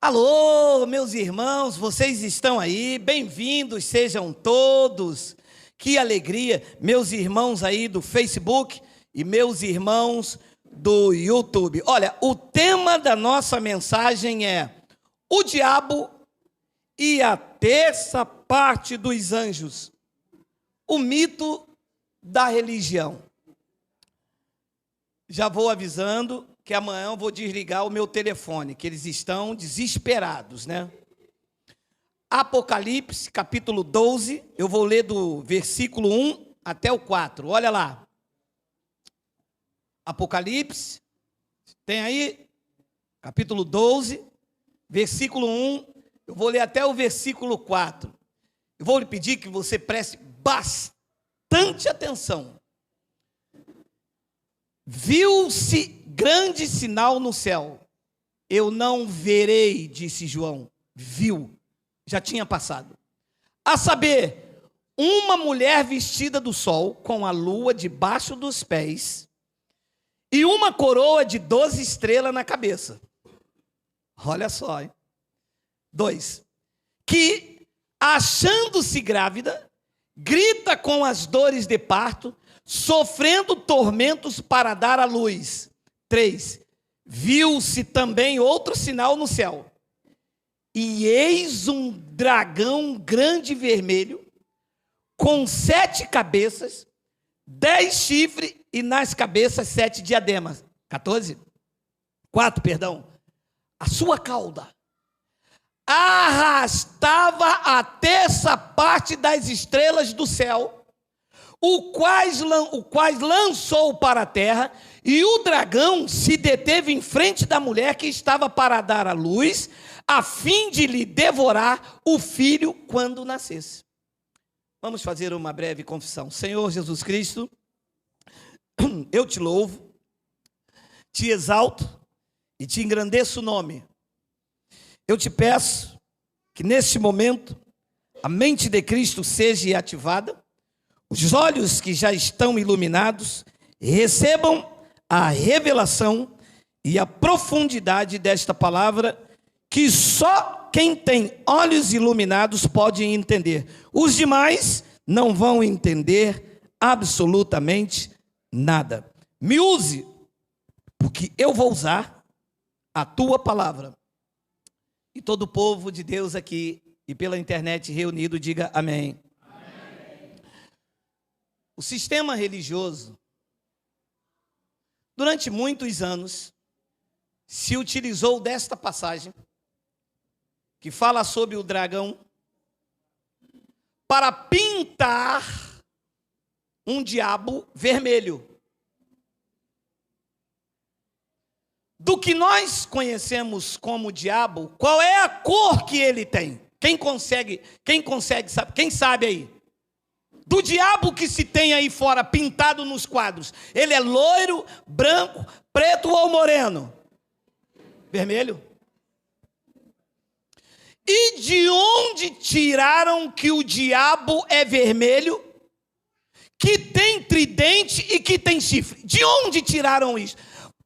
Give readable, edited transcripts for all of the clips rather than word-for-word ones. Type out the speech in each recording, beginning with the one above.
Alô, meus irmãos, vocês estão aí? Bem-vindos sejam todos. Que alegria, meus irmãos aí do Facebook e meus irmãos do YouTube. Olha, o tema da nossa mensagem é o diabo e a terça parte dos anjos. O mito da religião. Já vou avisando que amanhã eu vou desligar o meu telefone, que eles estão desesperados, né? Apocalipse, capítulo 12, eu vou ler do versículo 1 até o 4, olha lá. Apocalipse, tem aí, capítulo 12, versículo 1, eu vou ler até o versículo 4. Eu vou lhe pedir que você preste bastante atenção. Viu-se grande sinal no céu. Eu não verei, disse João. Viu, já tinha passado. A saber, uma mulher vestida do sol, com a lua debaixo dos pés, e uma coroa de 12 estrelas na cabeça. Olha só, hein? 2. Que, achando-se grávida, grita com as dores de parto, sofrendo tormentos para dar à luz. 3. Viu-se também outro sinal no céu. E eis um dragão grande vermelho, com 7 cabeças, 10 chifres e nas cabeças 7 diademas. 4, perdão. A sua cauda arrastava a terça parte das estrelas do céu, o quais lançou para a terra, e o dragão se deteve em frente da mulher que estava para dar à luz, a fim de lhe devorar o filho quando nascesse. Vamos fazer uma breve confissão. Senhor Jesus Cristo, eu te louvo, te exalto e te engrandeço o nome. Eu te peço que neste momento a mente de Cristo seja ativada, os olhos que já estão iluminados recebam a revelação e a profundidade desta palavra, que só quem tem olhos iluminados pode entender. Os demais não vão entender absolutamente nada. Me use, porque eu vou usar a tua palavra. E todo o povo de Deus aqui e pela internet reunido, diga amém. O sistema religioso, durante muitos anos, se utilizou desta passagem, que fala sobre o dragão, para pintar um diabo vermelho. Do que nós conhecemos como diabo, qual é a cor que ele tem? Quem consegue saber? Quem sabe aí? Do diabo que se tem aí fora pintado nos quadros, ele é loiro, branco, preto ou moreno? Vermelho. E de onde tiraram que o diabo é vermelho, que tem tridente e que tem chifre? De onde tiraram isso?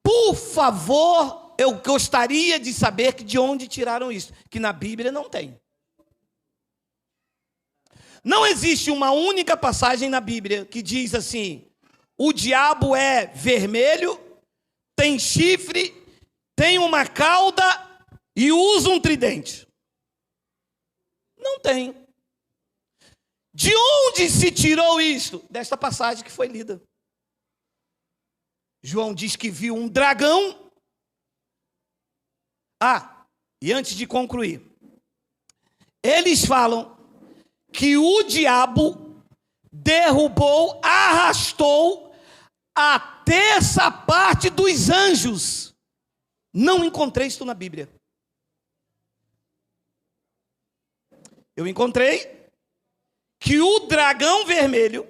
Por favor, eu gostaria de saber de onde tiraram isso, que na Bíblia não tem. Não existe uma única passagem na Bíblia que diz assim: o diabo é vermelho, tem chifre, tem uma cauda e usa um tridente. Não tem. De onde se tirou isso? Desta passagem que foi lida. João diz que viu um dragão. E antes de concluir, eles falam que o diabo derrubou, arrastou a terça parte dos anjos. Não encontrei isso na Bíblia. Eu encontrei que o dragão vermelho,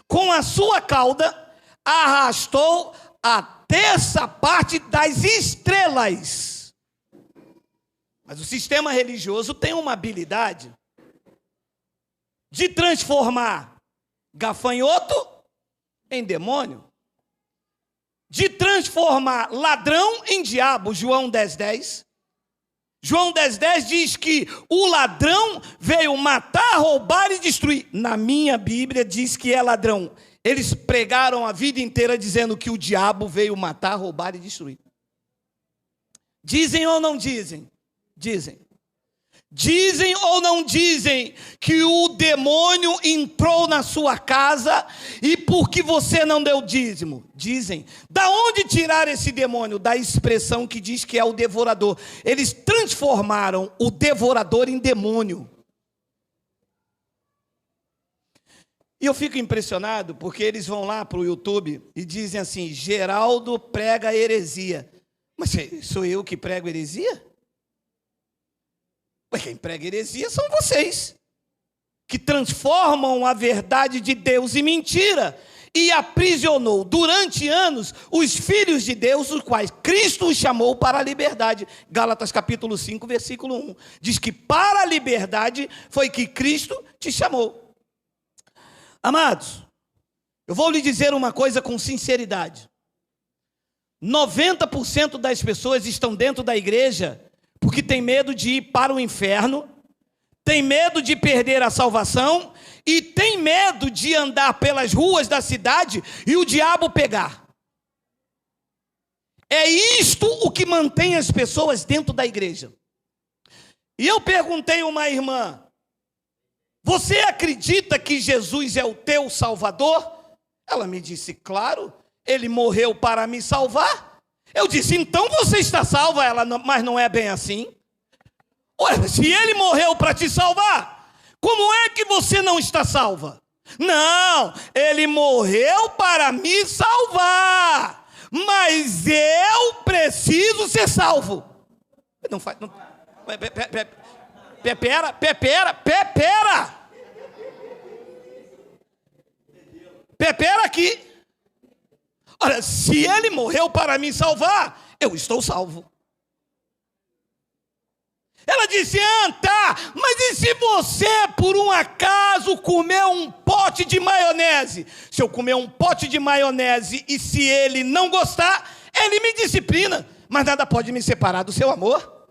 com a sua cauda, arrastou a terça parte das estrelas. Mas o sistema religioso tem uma habilidade de transformar gafanhoto em demônio, de transformar ladrão em diabo, João 10:10. João 10,10 diz que o ladrão veio matar, roubar e destruir. Na minha Bíblia diz que é ladrão. Eles pregaram a vida inteira dizendo que o diabo veio matar, roubar e destruir. Dizem ou não dizem? Dizem. Dizem ou não dizem que o demônio entrou na sua casa e porque você não deu dízimo? Dizem. Da onde tirar esse demônio? Da expressão que diz que é o devorador. Eles transformaram o devorador em demônio. E eu fico impressionado porque eles vão lá para o YouTube e dizem assim: Geraldo prega heresia. Mas sou eu que prego heresia? Quem prega heresia são vocês, que transformam a verdade de Deus em mentira e aprisionou durante anos os filhos de Deus, os quais Cristo os chamou para a liberdade. Gálatas capítulo 5, versículo 1. Diz que para a liberdade foi que Cristo te chamou. Amados, eu vou lhe dizer uma coisa com sinceridade. 90% das pessoas estão dentro da igreja porque tem medo de ir para o inferno, tem medo de perder a salvação e tem medo de andar pelas ruas da cidade e o diabo pegar. É isto o que mantém as pessoas dentro da igreja. E eu perguntei a uma irmã: você acredita que Jesus é o teu Salvador? Ela me disse: claro, ele morreu para me salvar. Eu disse: então você está salva? Ela: mas não é bem assim. Ué, se ele morreu para te salvar, como é que você não está salva? Não, ele morreu para me salvar, mas eu preciso ser salvo. Não faz. Não, pera aqui. Olha, se ele morreu para me salvar, eu estou salvo. Ela disse: tá, mas e se você, por um acaso, comer um pote de maionese? Se eu comer um pote de maionese e se ele não gostar, ele me disciplina, mas nada pode me separar do seu amor.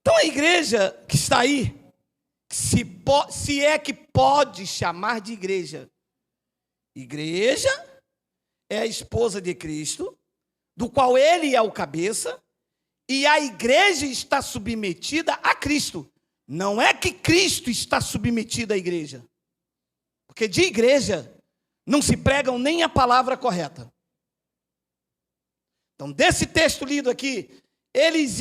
Então a igreja que está aí, se é que pode chamar de igreja, igreja é a esposa de Cristo, do qual ele é o cabeça, e a igreja está submetida a Cristo. Não é que Cristo está submetido à igreja, porque de igreja não se pregam nem a palavra correta. Então, desse texto lido aqui, eles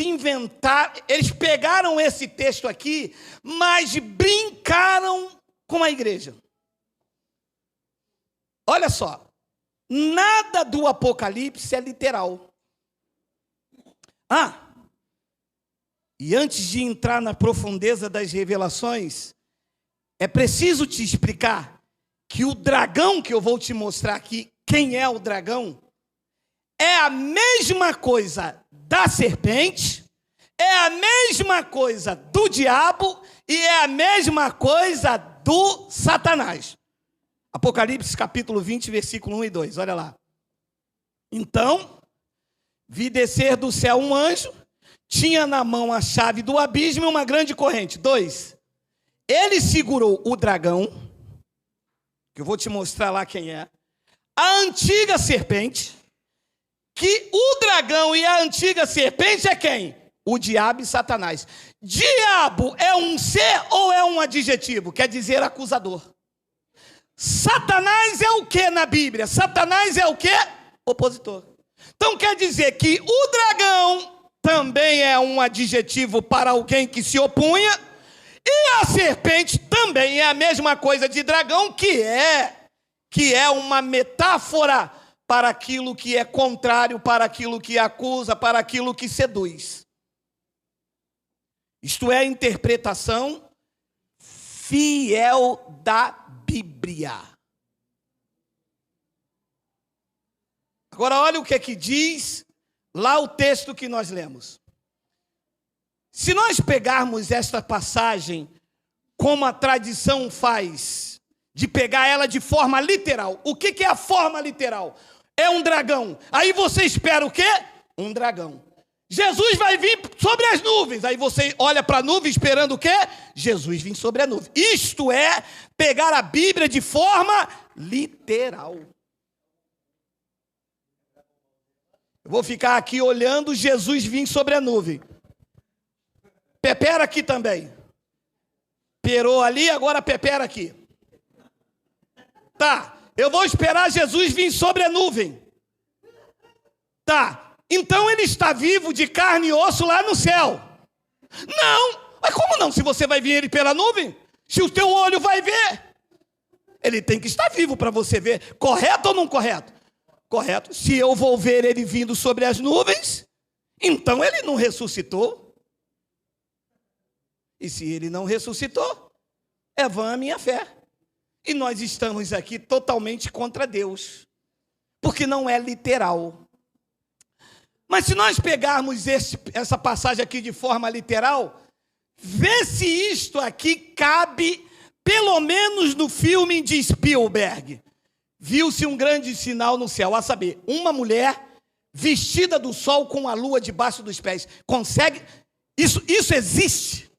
pegaram esse texto aqui, mas brincaram com a igreja. Olha só, nada do Apocalipse é literal. E antes de entrar na profundeza das revelações, é preciso te explicar que o dragão que eu vou te mostrar aqui, quem é o dragão, é a mesma coisa da serpente, é a mesma coisa do diabo e é a mesma coisa do Satanás. Apocalipse capítulo 20, versículo 1 e 2, olha lá. Então, vi descer do céu um anjo, tinha na mão a chave do abismo e uma grande corrente. 2, ele segurou o dragão, que eu vou te mostrar lá quem é, a antiga serpente, que o dragão e a antiga serpente é quem? O diabo e Satanás. Diabo é um ser ou é um adjetivo? Quer dizer acusador. Satanás é o que na Bíblia? Satanás é o que? Opositor. Então quer dizer que o dragão também é um adjetivo para alguém que se opunha, e a serpente também é a mesma coisa de dragão, que é uma metáfora para aquilo que é contrário, para aquilo que acusa, para aquilo que seduz. Isto é a interpretação fiel da Bíblia. Agora olha o que é que diz lá o texto que nós lemos. Se nós pegarmos esta passagem como a tradição faz, de pegar ela de forma literal, o que é a forma literal? É um dragão. Aí você espera o quê? Um dragão. Jesus vai vir sobre as nuvens. Aí você olha para a nuvem esperando o quê? Jesus vir sobre a nuvem. Isto é pegar a Bíblia de forma literal. Eu vou ficar aqui olhando Jesus vir sobre a nuvem. Pepera aqui também. Perou ali, agora pepera aqui. Tá, eu vou esperar Jesus vir sobre a nuvem. Tá. Então ele está vivo de carne e osso lá no céu. Não, mas como não? Se você vai ver ele pela nuvem, se o teu olho vai ver, ele tem que estar vivo para você ver. Correto ou não correto? Correto. Se eu vou ver ele vindo sobre as nuvens, então ele não ressuscitou. E se ele não ressuscitou, é vã a minha fé. E nós estamos aqui totalmente contra Deus, porque não é literal. Mas se nós pegarmos essa passagem aqui de forma literal, vê se isto aqui cabe, pelo menos no filme de Spielberg. Viu-se um grande sinal no céu, a saber, uma mulher vestida do sol com a lua debaixo dos pés. Consegue? Isso existe.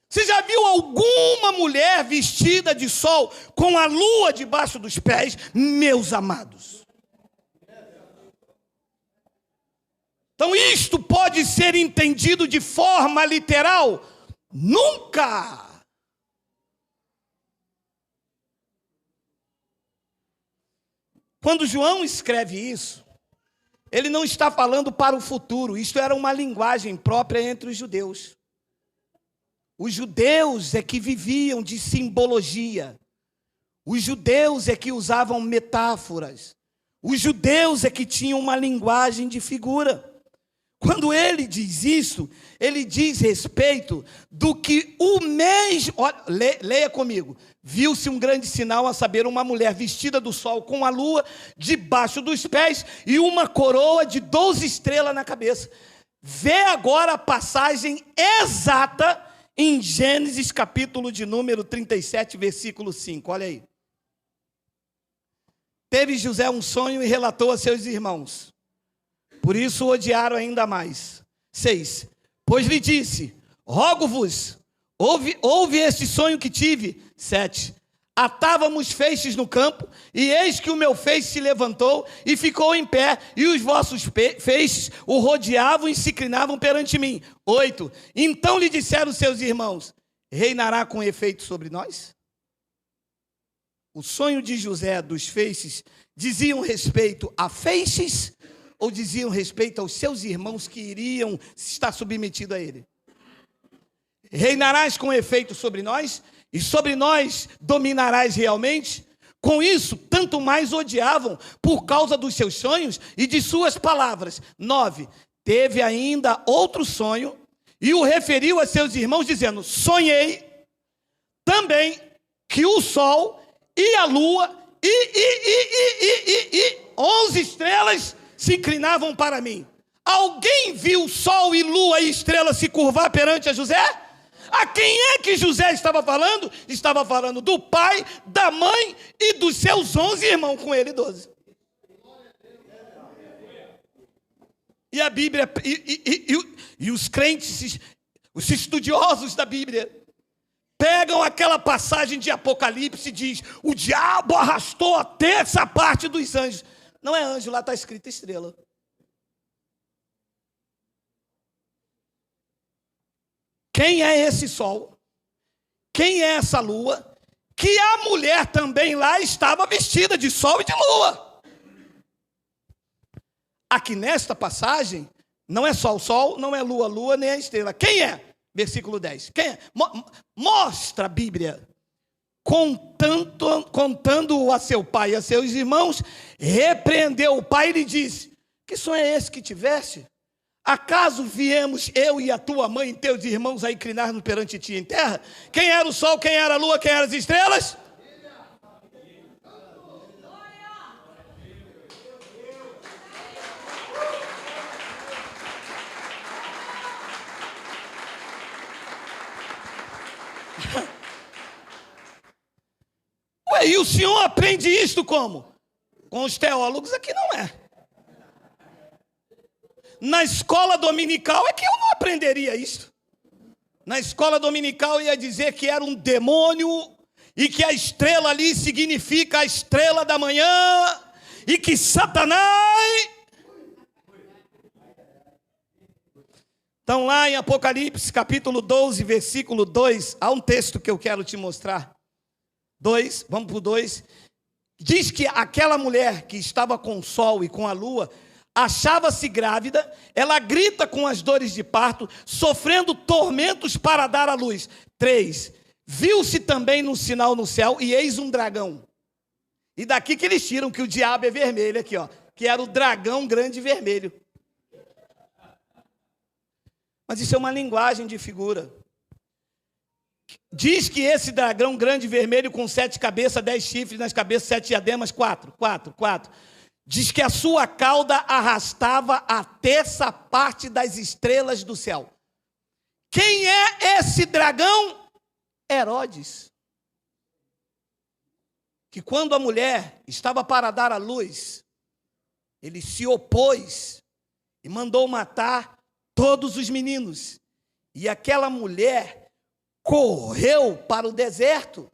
Você já viu alguma mulher vestida de sol com a lua debaixo dos pés, meus amados? Então isto pode ser entendido de forma literal? Nunca! Quando João escreve isso, ele não está falando para o futuro. Isto era uma linguagem própria entre os judeus. Os judeus é que viviam de simbologia. Os judeus é que usavam metáforas. Os judeus é que tinham uma linguagem de figura. Quando ele diz isso, ele diz respeito do que o mesmo... Leia comigo. Viu-se um grande sinal, a saber, uma mulher vestida do sol com a lua debaixo dos pés e uma coroa de 12 estrelas na cabeça. Vê agora a passagem exata em Gênesis, capítulo de número 37, versículo 5. Olha aí. Teve José um sonho e relatou a seus irmãos. Por isso o odiaram ainda mais. 6. Pois lhe disse, rogo-vos, ouve este sonho que tive. 7. Atávamos feixes no campo, e eis que o meu feixe se levantou e ficou em pé, e os vossos feixes o rodeavam e se inclinavam perante mim. 8. Então lhe disseram seus irmãos, reinará com efeito sobre nós? O sonho de José dos feixes diziam respeito a feixes ou diziam respeito aos seus irmãos que iriam estar submetidos a ele? Reinarás com efeito sobre nós, e sobre nós dominarás realmente? Com isso, tanto mais odiavam por causa dos seus sonhos e de suas palavras. 9. Teve ainda outro sonho, e o referiu a seus irmãos, dizendo, sonhei também que o sol e a lua e 11 estrelas se inclinavam para mim. Alguém viu sol e lua e estrela se curvar perante a José? A quem é que José estava falando? Estava falando do pai, da mãe e dos seus 11 irmãos, com ele 12. E a Bíblia, e os crentes, os estudiosos da Bíblia, pegam aquela passagem de Apocalipse e diz, o diabo arrastou até essa parte dos anjos. Não é anjo, lá está escrito estrela. Quem é esse sol? Quem é essa lua? Que a mulher também lá estava vestida de sol e de lua. Aqui nesta passagem, não é só o sol, não é lua, lua, nem a estrela. Quem é? Versículo 10. Quem é? Mostra a Bíblia. Contando-o a seu pai e a seus irmãos, repreendeu o pai e lhe disse, que sonho é esse que tiveste? Acaso viemos eu e a tua mãe e teus irmãos a inclinar-nos perante ti em terra? Quem era o sol, quem era a lua, quem eram as estrelas? Ué, e o senhor aprende isto como? Com os teólogos aqui não é. na escola dominical é que eu não aprenderia isso. Na escola dominical ia dizer que era um demônio e que a estrela ali significa a estrela da manhã e que Satanás... Então lá em Apocalipse capítulo 12, versículo 2, há um texto que eu quero te mostrar. 2, vamos para o 2. Diz que aquela mulher que estava com o sol e com a lua, achava-se grávida, ela grita com as dores de parto, sofrendo tormentos para dar à luz. 3, viu-se também um sinal no céu, e eis um dragão. E daqui que eles tiram que o diabo é vermelho, aqui ó, que era o dragão grande e vermelho. Mas isso é uma linguagem de figura. Diz que esse dragão grande e vermelho com 7 cabeças, 10 chifres, nas cabeças 7 diademas, 4. Diz que a sua cauda arrastava a terça parte das estrelas do céu. Quem é esse dragão? Herodes. Que quando a mulher estava para dar à luz, ele se opôs e mandou matar todos os meninos. E aquela mulher correu para o deserto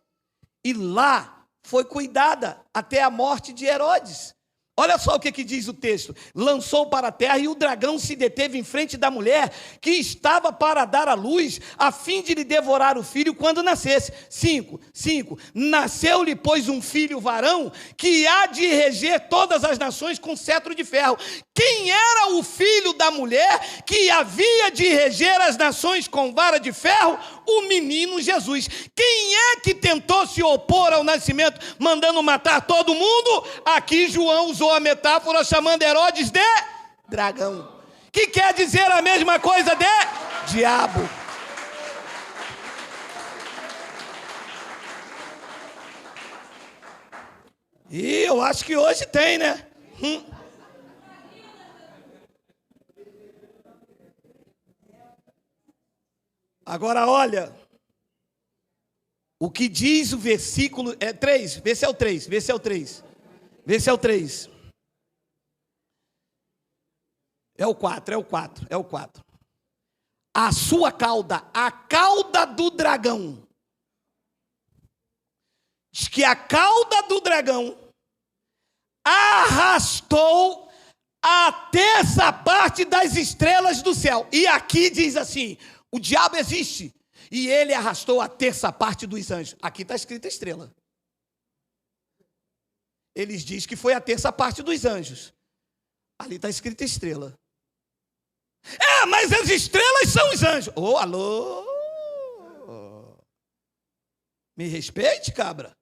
e lá foi cuidada até a morte de Herodes. Olha só o que diz o texto. Lançou para a terra e o dragão se deteve em frente da mulher que estava para dar à luz, a fim de lhe devorar o filho quando nascesse. 5. Nasceu-lhe, pois, um filho varão que há de reger todas as nações com cetro de ferro. Quem era o filho da mulher que havia de reger as nações com vara de ferro? O menino Jesus. Quem é que tentou se opor ao nascimento, mandando matar todo mundo? Aqui João usou a metáfora chamando Herodes de dragão, que quer dizer a mesma coisa de diabo. E eu acho que hoje tem, né? Agora olha, o que diz o versículo 3, vê se é o 3. É o 4. A sua cauda, a cauda do dragão. Diz que a cauda do dragão arrastou a terça parte das estrelas do céu. E aqui diz assim, o diabo existe. E ele arrastou a terça parte dos anjos. Aqui está escrita estrela. Eles dizem que foi a terça parte dos anjos. Ali está escrita estrela. Mas as estrelas são os anjos. Alô? Me respeite, cabra.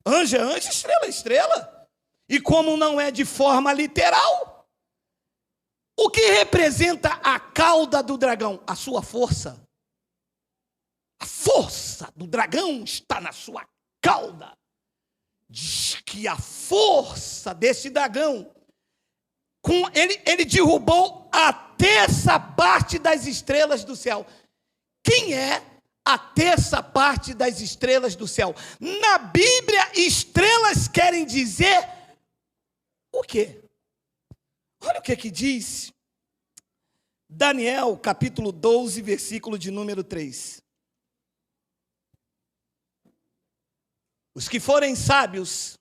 Anjo é anjo, estrela é estrela. E como não é de forma literal, o que representa a cauda do dragão? A sua força. A força do dragão está na sua cauda. Diz que a força desse dragão, ele derrubou a terça parte das estrelas do céu. Quem é a terça parte das estrelas do céu? Na Bíblia, estrelas querem dizer o quê? Olha o que diz Daniel, capítulo 12, versículo de número 3. Os que forem sábios,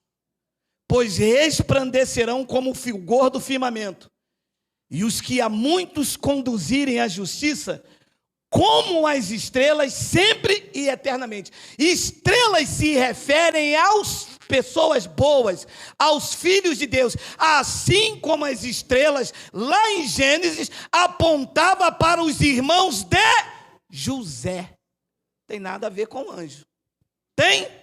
pois resplandecerão como o fulgor do firmamento, e os que a muitos conduzirem à justiça, como as estrelas, sempre e eternamente. Estrelas se referem às pessoas boas, aos filhos de Deus, assim como as estrelas, lá em Gênesis, apontava para os irmãos de José. Tem nada a ver com anjo. Tem?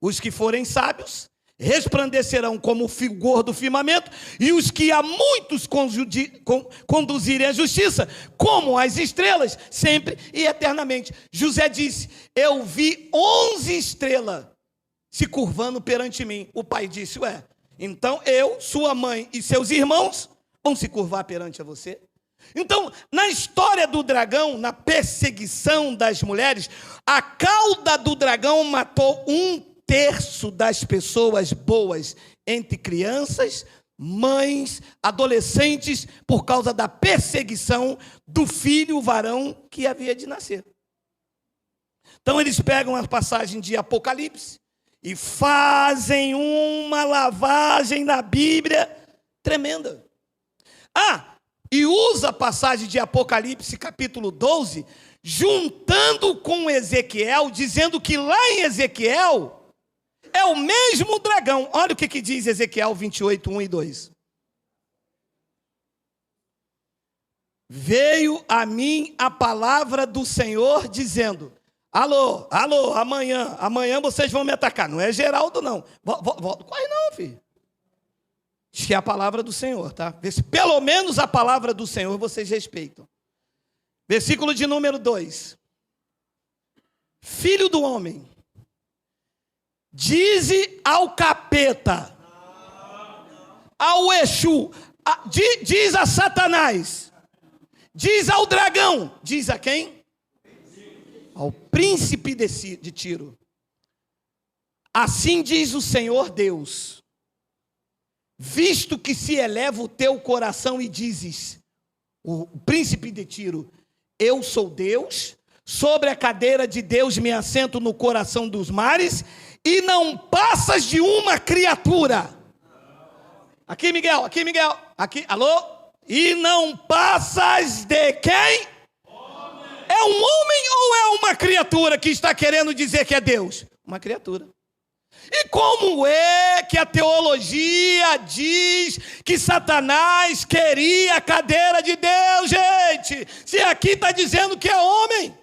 Os que forem sábios resplandecerão como o fulgor do firmamento, e os que a muitos conduzirem à justiça, como as estrelas, sempre e eternamente. José disse, eu vi 11 estrelas se curvando perante mim. O pai disse, então eu, sua mãe e seus irmãos vão se curvar perante a você. Então, na história do dragão, na perseguição das mulheres, a cauda do dragão matou 1/3 das pessoas boas, entre crianças, mães, adolescentes, por causa da perseguição do filho varão que havia de nascer. Então eles pegam a passagem de Apocalipse e fazem uma lavagem na Bíblia tremenda. E usa a passagem de Apocalipse, capítulo 12, juntando com Ezequiel, dizendo que lá em Ezequiel é o mesmo dragão. Olha o que diz Ezequiel 28, 1 e 2. Veio a mim a palavra do Senhor dizendo: alô, amanhã vocês vão me atacar. Não é Geraldo, não. Corre não, filho. Diz que é a palavra do Senhor, tá? Vê se pelo menos a palavra do Senhor vocês respeitam. Versículo de número 2. Filho do homem, dize ao capeta, ao Exu, diz a Satanás, diz ao dragão, diz a quem? Ao príncipe de Tiro. Assim diz o Senhor Deus: visto que se eleva o teu coração e dizes, o príncipe de Tiro, eu sou Deus, sobre a cadeira de Deus me assento no coração dos mares, e não passas de uma criatura. Aqui, Miguel, aqui, alô? E não passas de quem? Homem. É um homem ou é uma criatura que está querendo dizer que é Deus? Uma criatura. E como é que a teologia diz que Satanás queria a cadeira de Deus, gente? Se aqui está dizendo que é homem.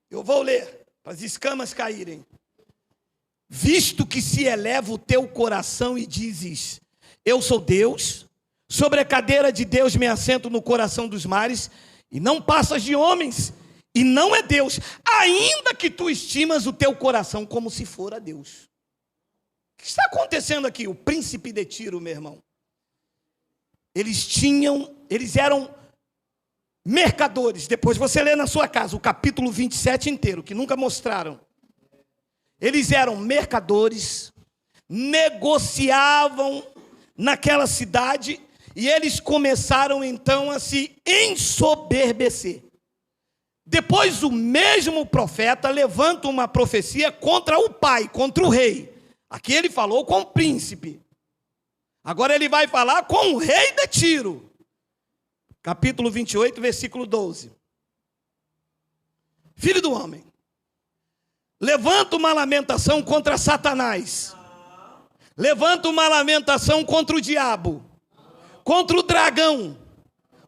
Eu vou ler, para as escamas caírem. Visto que se eleva o teu coração e dizes, eu sou Deus, sobre a cadeira de Deus me assento no coração dos mares, e não passas de homens, e não é Deus, ainda que tu estimas o teu coração como se fora Deus. O que está acontecendo aqui? O príncipe de Tiro, meu irmão. Eles eram mercadores. Depois você lê na sua casa o capítulo 27 inteiro, que nunca mostraram. Eles eram mercadores, negociavam naquela cidade, e eles começaram então a se ensoberbecer. Depois o mesmo profeta levanta uma profecia contra o pai, contra o rei. Aqui ele falou com o príncipe. Agora ele vai falar com o rei de Tiro. Capítulo 28, versículo 12. Filho do homem, levanta uma lamentação contra Satanás. Levanta uma lamentação contra o diabo. Contra o dragão.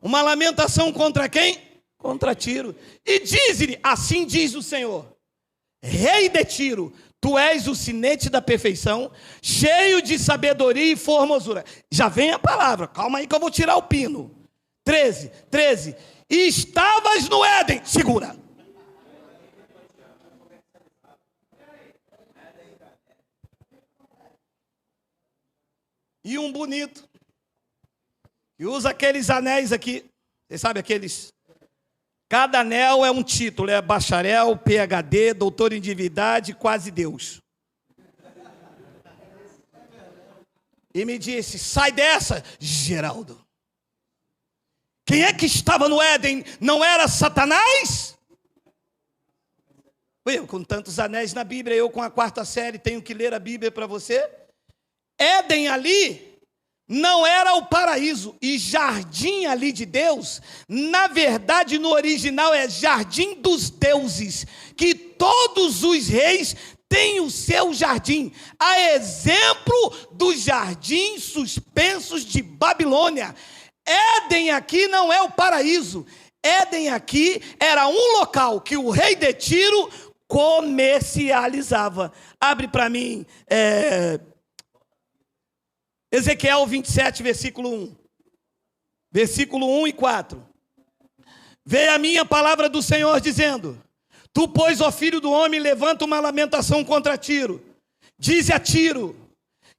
Uma lamentação contra quem? Contra Tiro. E diz-lhe, assim diz o Senhor, rei de Tiro, tu és o sinete da perfeição, cheio de sabedoria e formosura. Já vem a palavra, calma aí que eu vou tirar o pino. 13. E estavas no Éden, segura. E um bonito, que usa aqueles anéis aqui, vocês sabem aqueles... Cada anel é um título, é bacharel, PhD, doutor em divindade, quase Deus. E me disse, sai dessa, Geraldo. Quem é que estava no Éden? Não era Satanás? Eu com tantos anéis na Bíblia, eu com a 4ª série tenho que ler a Bíblia para você. Éden ali não era o paraíso, e jardim ali de Deus, na verdade no original é jardim dos deuses, que todos os reis têm o seu jardim, a exemplo dos jardins suspensos de Babilônia. Éden aqui não é o paraíso, Éden aqui era um local que o rei de Tiro comercializava. Abre para mim, Ezequiel 27, versículo 1. Versículo 1 e 4. Veio a minha palavra do Senhor dizendo, tu, pois, ó filho do homem, levanta uma lamentação contra Tiro. Dize a Tiro,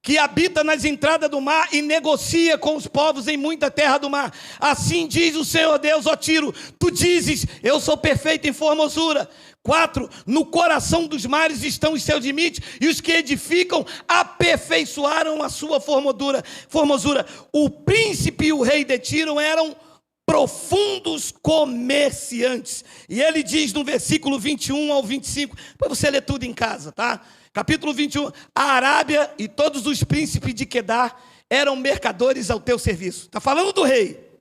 que habita nas entradas do mar e negocia com os povos em muita terra do mar. Assim diz o Senhor Deus, ó Tiro, tu dizes, eu sou perfeito em formosura, 4, no coração dos mares estão os seus limites, e os que edificam aperfeiçoaram a sua formosura. O príncipe e o rei de Tiro eram profundos comerciantes. E ele diz no versículo 21 ao 25, para você ler tudo em casa, tá? Capítulo 21, a Arábia e todos os príncipes de Quedar eram mercadores ao teu serviço. Está falando do rei.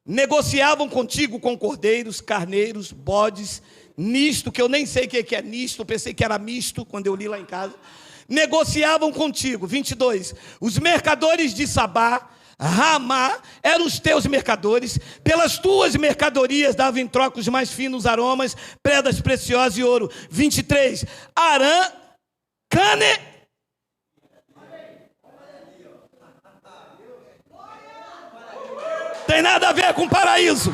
Negociavam contigo com cordeiros, carneiros, bodes, nisto, que eu nem sei o que é nisto, eu pensei que era misto quando eu li lá em casa. Negociavam contigo, 22, os mercadores de Sabá, Ramá, eram os teus mercadores, pelas tuas mercadorias davam em troca os mais finos aromas, pedras preciosas e ouro. 23, Arã, Cane, tem nada a ver com paraíso.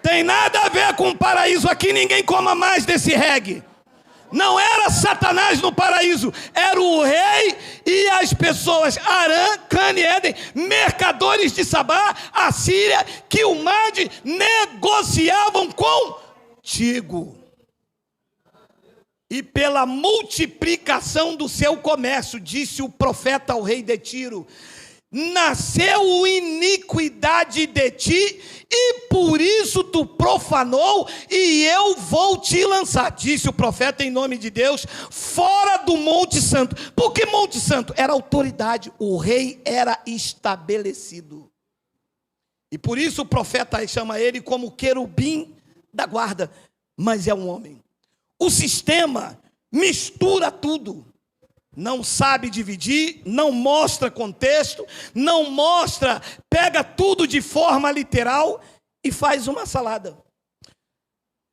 Tem nada a ver com paraíso. Aqui ninguém coma mais desse reggae. Não era Satanás no paraíso, era o rei e as pessoas, Arã, Cane, Éden, mercadores de Sabá, a Síria, que o Made negociavam contigo. E pela multiplicação do seu comércio, disse o profeta ao rei de Tiro, nasceu iniquidade de ti, e por isso tu profanou, e eu vou te lançar, disse o profeta em nome de Deus, fora do Monte Santo. Por que Monte Santo? Era autoridade, o rei era estabelecido. E por isso o profeta chama ele como querubim da guarda, mas é um homem. O sistema mistura tudo. Não sabe dividir, não mostra contexto, não mostra, pega tudo de forma literal e faz uma salada.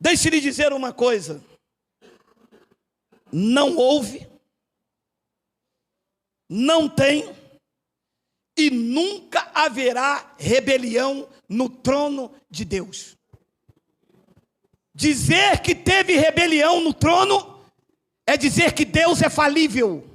Deixe-lhe dizer uma coisa: não houve, não tem e nunca haverá rebelião no trono de Deus. Dizer que teve rebelião no trono é dizer que Deus é falível.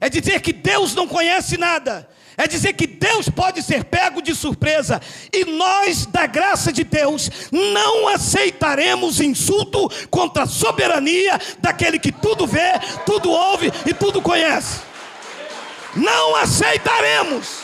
É dizer que Deus não conhece nada. É dizer que Deus pode ser pego de surpresa. E nós, da graça de Deus, não aceitaremos insulto contra a soberania daquele que tudo vê, tudo ouve e tudo conhece. Não aceitaremos.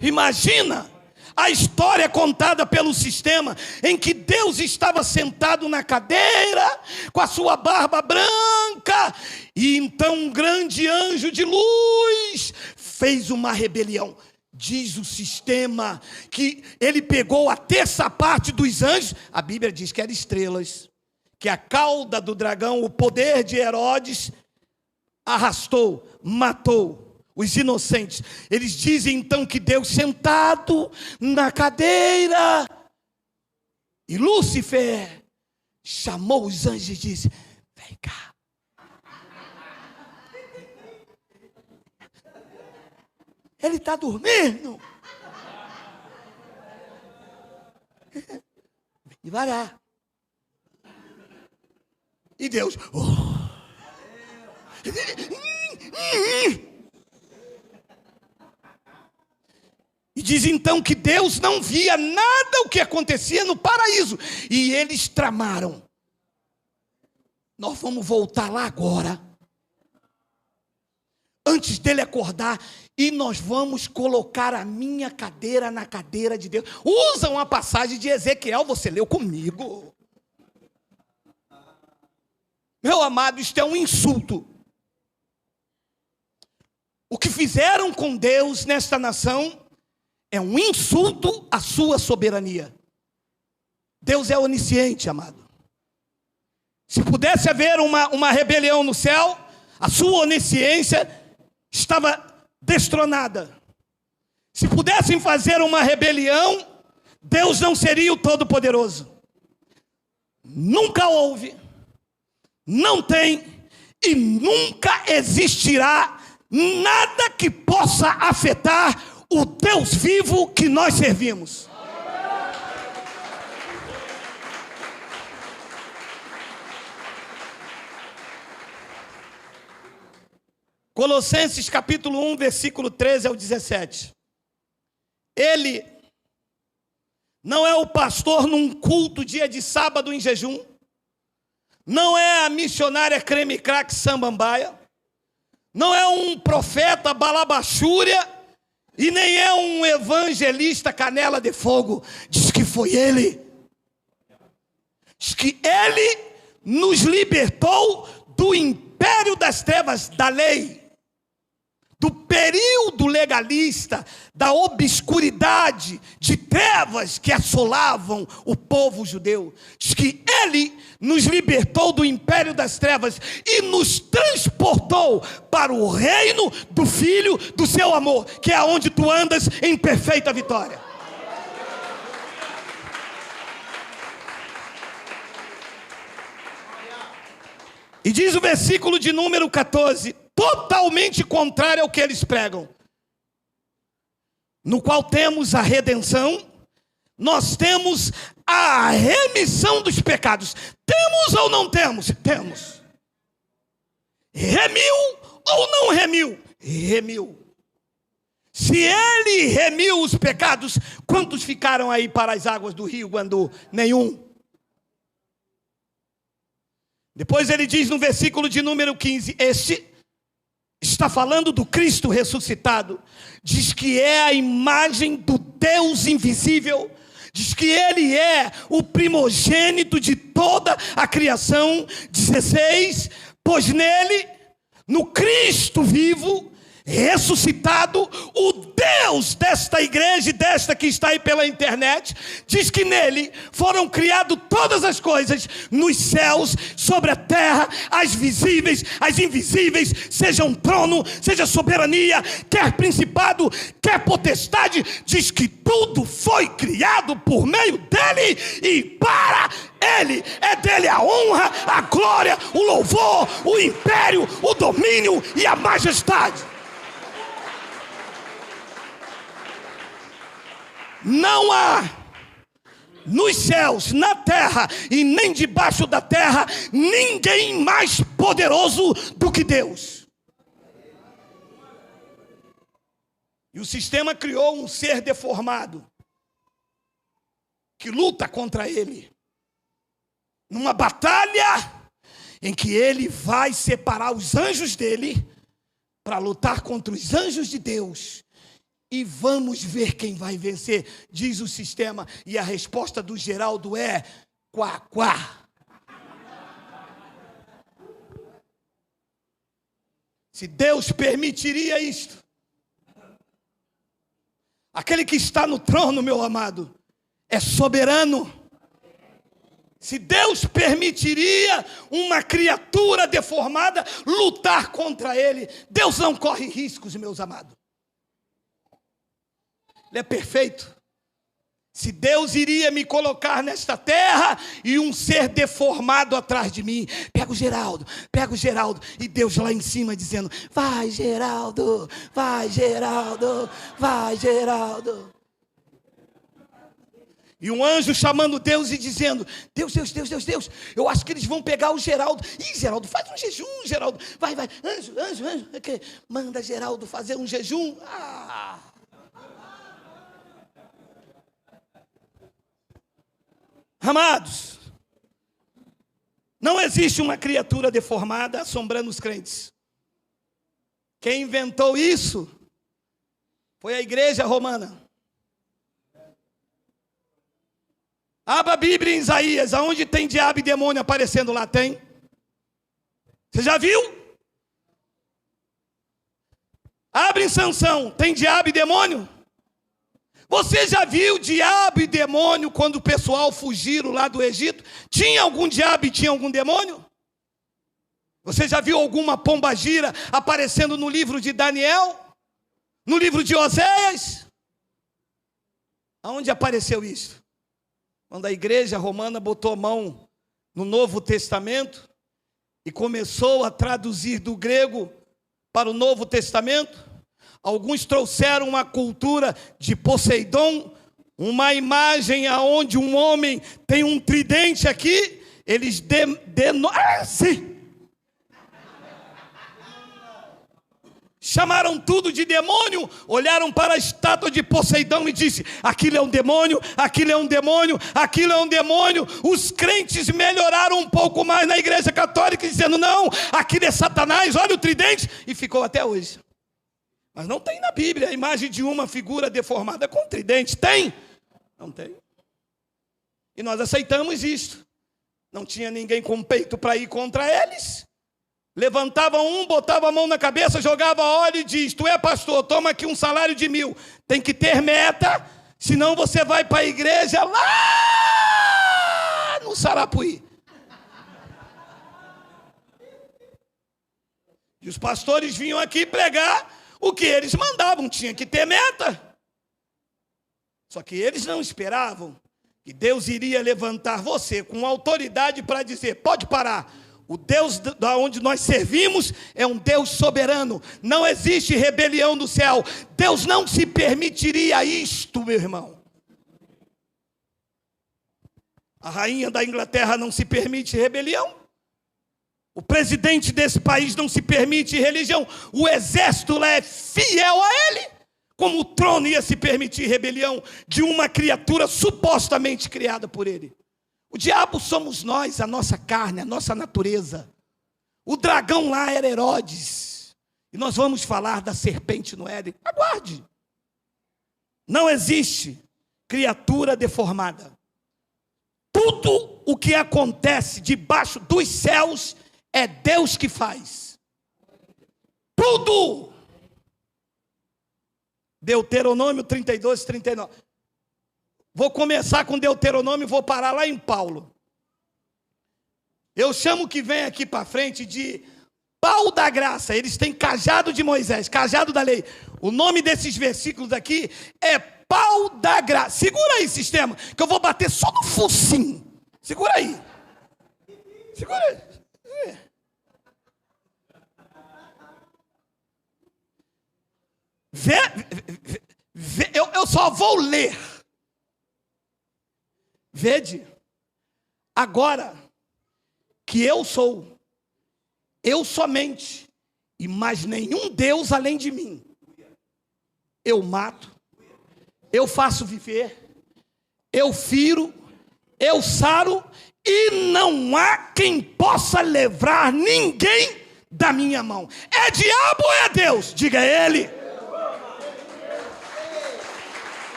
Imagina a história contada pelo sistema, em que Deus estava sentado na cadeira, com a sua barba branca, e então um grande anjo de luz fez uma rebelião. Diz o sistema que ele pegou a terça parte dos anjos, a Bíblia diz que eram estrelas, que a cauda do dragão, o poder de Herodes, arrastou, matou os inocentes. Eles dizem então que Deus sentado na cadeira, e Lúcifer chamou os anjos e disse: vem cá. Ele está dormindo. Vem devagar. E Deus... E diz então que Deus não via nada o que acontecia no paraíso. E eles tramaram: nós vamos voltar lá agora, antes dele acordar, e nós vamos colocar a minha cadeira na cadeira de Deus. Usam a passagem de Ezequiel, você leu comigo. Meu amado, isto é um insulto. O que fizeram com Deus nesta nação é um insulto à sua soberania. Deus é onisciente, amado. Se pudesse haver uma rebelião no céu, a sua onisciência estava destronada. Se pudessem fazer uma rebelião, Deus não seria o Todo-Poderoso. Nunca houve, não tem e nunca existirá nada que possa afetar o Deus vivo que nós servimos. Colossenses capítulo 1, versículo 13 ao 17. Ele não é o pastor num culto dia de sábado em jejum. Não é a missionária creme crack samambaia. Não é um profeta balabachúria. E nem é um evangelista canela de fogo. Diz que foi ele. Diz que ele nos libertou do império das trevas, da lei, do período legalista, da obscuridade, de trevas que assolavam o povo judeu. Diz que ele nos libertou do império das trevas e nos transportou para o reino do Filho do seu amor, que é onde tu andas em perfeita vitória. E diz o versículo de número 14, totalmente contrário ao que eles pregam, no qual temos a redenção, nós temos a remissão dos pecados. Temos ou não temos? Temos. Remiu ou não remiu? Remiu. Se ele remiu os pecados, quantos ficaram aí para as águas do rio quando nenhum? Depois ele diz no versículo de número 15, este está falando do Cristo ressuscitado, diz que é a imagem do Deus invisível, diz que ele é o primogênito de toda a criação. 16, pois nele, no Cristo vivo, ressuscitado, o Deus desta igreja e desta que está aí pela internet, diz que nele foram criadas todas as coisas, nos céus, sobre a terra, as visíveis, as invisíveis, seja um trono, seja soberania, quer principado, quer potestade, diz que tudo foi criado por meio dele e para ele. É dele a honra, a glória, o louvor, o império, o domínio e a majestade. Não há nos céus, na terra e nem debaixo da terra ninguém mais poderoso do que Deus. E o sistema criou um ser deformado que luta contra ele, numa batalha em que ele vai separar os anjos dele para lutar contra os anjos de Deus. E vamos ver quem vai vencer, diz o sistema. E a resposta do Geraldo é quá, quá. Se Deus permitiria isto, aquele que está no trono, meu amado, é soberano. Se Deus permitiria uma criatura deformada lutar contra ele, Deus não corre riscos, meus amados. Ele é perfeito. Se Deus iria me colocar nesta terra e um ser deformado atrás de mim, pega o Geraldo, e Deus lá em cima dizendo, vai Geraldo, vai Geraldo, vai Geraldo. E um anjo chamando Deus e dizendo, Deus, eu acho que eles vão pegar o Geraldo. Ih, Geraldo, faz um jejum, Geraldo, vai, anjo, manda Geraldo fazer um jejum. Amados, não existe uma criatura deformada assombrando os crentes. Quem inventou isso foi a igreja romana. Abra a Bíblia em Isaías, aonde tem diabo e demônio aparecendo lá, tem? Você já viu? Abre em Sansão, tem diabo e demônio? Você já viu diabo e demônio quando o pessoal fugiram lá do Egito? Tinha algum diabo e tinha algum demônio? Você já viu alguma pombagira aparecendo no livro de Daniel? No livro de Oséias? Aonde apareceu isso? Quando a igreja romana botou a mão no Novo Testamento e começou a traduzir do grego para o Novo Testamento, alguns trouxeram uma cultura de Poseidon, uma imagem aonde um homem tem um tridente aqui, eles chamaram tudo de demônio, olharam para a estátua de Poseidon e disse: aquilo é um demônio, aquilo é um demônio, aquilo é um demônio. Os crentes melhoraram um pouco mais na igreja católica, dizendo: não, aquilo é Satanás, olha o tridente, e ficou até hoje. Mas não tem na Bíblia a imagem de uma figura deformada com tridente. Tem? Não tem. E nós aceitamos isto. Não tinha ninguém com peito para ir contra eles. Levantava um, botava a mão na cabeça, jogava óleo e diz: tu é pastor, toma aqui um salário de 1.000. Tem que ter meta, senão você vai para a igreja lá no Sarapuí. E os pastores vinham aqui pregar o que eles mandavam, tinha que ter meta. Só que eles não esperavam que Deus iria levantar você com autoridade para dizer: pode parar. O Deus da onde nós servimos é um Deus soberano. Não existe rebelião no céu. Deus não se permitiria isto, meu irmão. A rainha da Inglaterra não se permite rebelião. O presidente desse país não se permite religião. O exército lá é fiel a ele. Como o trono ia se permitir rebelião de uma criatura supostamente criada por ele? O diabo somos nós, a nossa carne, a nossa natureza. O dragão lá era Herodes. E nós vamos falar da serpente no Éden. Aguarde. Não existe criatura deformada. Tudo o que acontece debaixo dos céus é Deus que faz. Tudo. Deuteronômio 32, 39. Vou começar com Deuteronômio e vou parar lá em Paulo. Eu chamo o que vem aqui para frente de pau da graça. Eles têm cajado de Moisés, cajado da lei. O nome desses versículos aqui é pau da graça. Segura aí, sistema, que eu vou bater só no focinho. Segura aí. Segura aí. Eu só vou ler. Vede, agora que eu sou, eu somente, e mais nenhum Deus além de mim. Eu mato, eu faço viver, eu firo, eu saro, e não há quem possa livrar ninguém da minha mão. É diabo ou é Deus? Diga ele.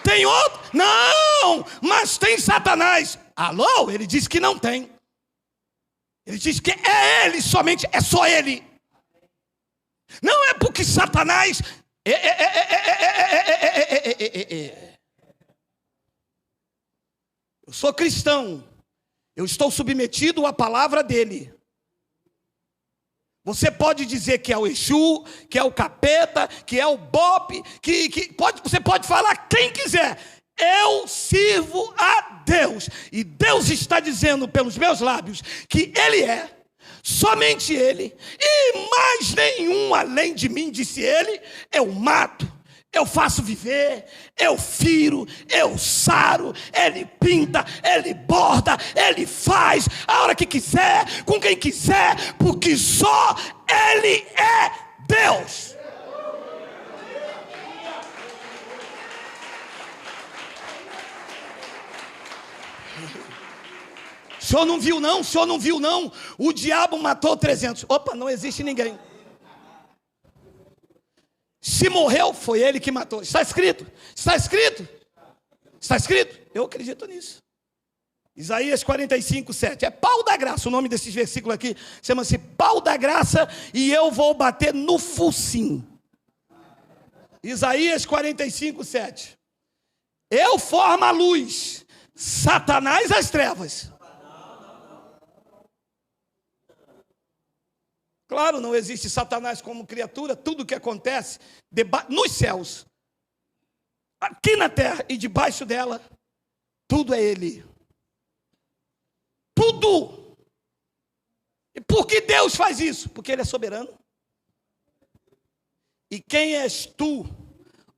Tem outro? Não, mas tem Satanás. Alô? Ele disse que não tem. Ele disse que é ele somente, é só ele. Não é porque Satanás... Eu sou cristão. Eu estou submetido à palavra dele. Você pode dizer que é o Exu, que é o capeta, que é o Bope, você pode falar quem quiser. Eu sirvo a Deus. E Deus está dizendo pelos meus lábios que Ele é, somente Ele, e mais nenhum além de mim, disse Ele. Eu mato, eu faço viver, eu firo, eu saro, Ele pinta, Ele borda, Ele faz a hora que quiser, com quem quiser, porque só Ele é Deus. O senhor não viu não? O senhor não viu não? O diabo matou 300. Opa, não existe ninguém. Se morreu, foi ele que matou. Está escrito? Está escrito? Está escrito? Eu acredito nisso. Isaías 45, 7. É pau da graça. O nome desses versículos aqui chama-se pau da graça. E eu vou bater no focinho. Isaías 45, 7. Eu formo a luz, Satanás as trevas. Claro, não existe Satanás como criatura. Tudo que acontece nos céus, aqui na terra e debaixo dela, tudo é Ele. Tudo. E por que Deus faz isso? Porque Ele é soberano. E quem és tu,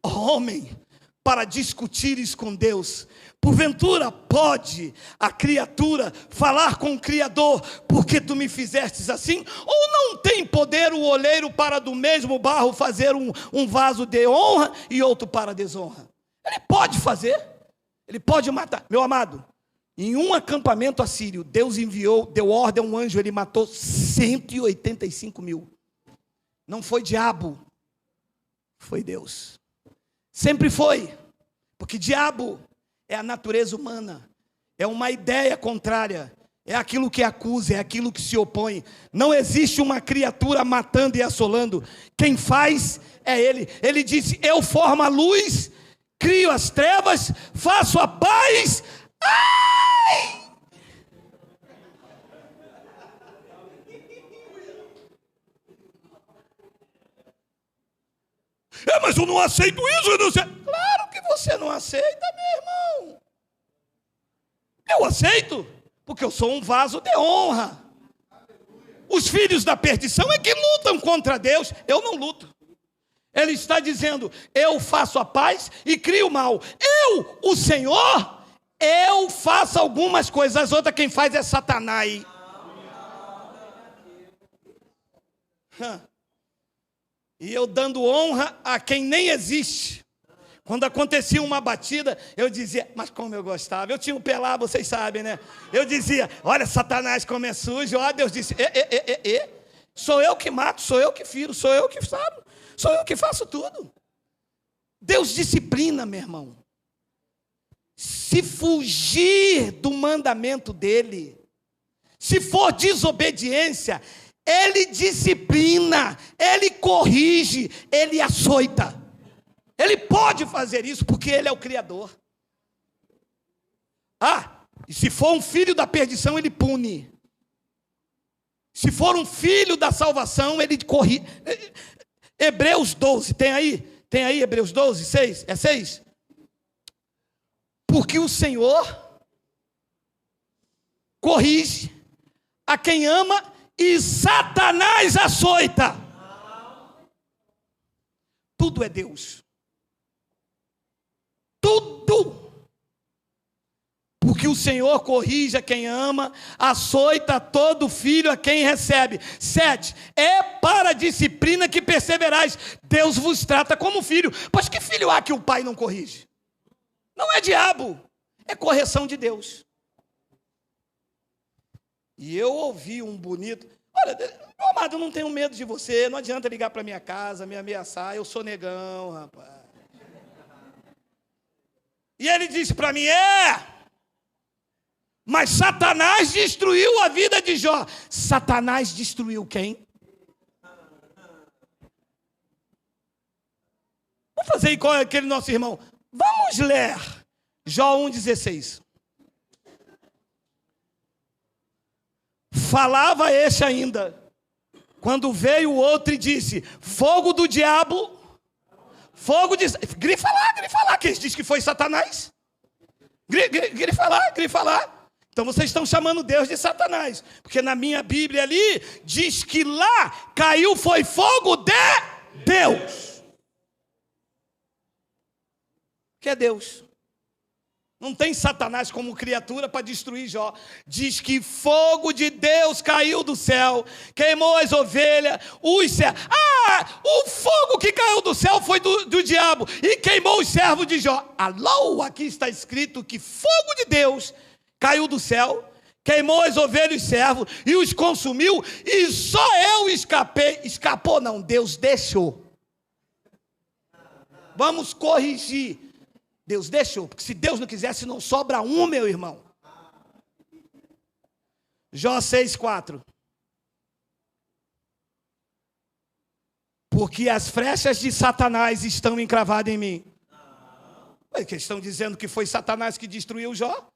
homem, para discutires com Deus? Porventura pode a criatura falar com o Criador, porque tu me fizestes assim? Ou não tem poder o oleiro para do mesmo barro fazer um vaso de honra e outro para desonra? Ele pode fazer, ele pode matar. Meu amado, em um acampamento assírio, Deus deu ordem a um anjo, ele matou 185 mil. Não foi diabo, foi Deus. Sempre foi, porque diabo é a natureza humana, é uma ideia contrária, é aquilo que acusa, é aquilo que se opõe. Não existe uma criatura matando e assolando, quem faz é Ele. Ele disse: eu formo a luz, crio as trevas, faço a paz. Ai! Mas eu não aceito isso, eu não sei. Claro que você não aceita, meu irmão. Eu aceito, porque eu sou um vaso de honra. Os filhos da perdição é que lutam contra Deus, eu não luto. Ele está dizendo: eu faço a paz e crio o mal. Eu, o Senhor, eu faço algumas coisas, as outras quem faz é Satanás. E eu dando honra a quem nem existe. Quando acontecia uma batida, eu dizia: mas como eu gostava. Eu tinha um pelá, vocês sabem, né? Eu dizia: olha, Satanás como é sujo. Ó, Deus disse: sou eu que mato, sou eu que firo, sou eu que sabe, sou eu que faço tudo. Deus disciplina, meu irmão. Se fugir do mandamento dele, se for desobediência, Ele disciplina, Ele corrige, Ele açoita. Ele pode fazer isso porque Ele é o Criador. E se for um filho da perdição, Ele pune. Se for um filho da salvação, Ele corrige. Hebreus 12, tem aí? Tem aí Hebreus 12, 6? É 6? Porque o Senhor corrige a quem ama e Satanás açoita. Tudo é Deus. Tudo. Porque o Senhor corrige a quem ama, açoita todo filho a quem recebe. 7. É para a disciplina que perseverais. Deus vos trata como filho. Pois que filho há que o pai não corrige? Não é diabo, é correção de Deus. E eu ouvi um bonito: olha, meu amado, eu não tenho medo de você, não adianta ligar para minha casa, me ameaçar, eu sou negão, rapaz. E ele disse para mim: mas Satanás destruiu a vida de Jó. Satanás destruiu quem? Vamos fazer igual aquele nosso irmão. Vamos ler Jó 1,16. Falava este ainda, quando veio o outro e disse: fogo do diabo, fogo de... Grifa lá, que eles dizem que foi Satanás. Grifa lá. Então vocês estão chamando Deus de Satanás, porque na minha Bíblia ali, diz que lá caiu, foi fogo de Deus. Que é Deus. Não tem Satanás como criatura para destruir Jó. Diz que fogo de Deus caiu do céu, queimou as ovelhas, os servos. O fogo que caiu do céu foi do diabo e queimou os servos de Jó. Alô, aqui está escrito que fogo de Deus caiu do céu, queimou as ovelhas e os servos e os consumiu, e só eu escapei. Escapou não, Deus deixou. Vamos corrigir. Deus deixou, porque se Deus não quisesse, não sobra um, meu irmão. Jó 6,4. Porque as flechas de Satanás estão encravadas em mim. Eles estão dizendo que foi Satanás que destruiu Jó?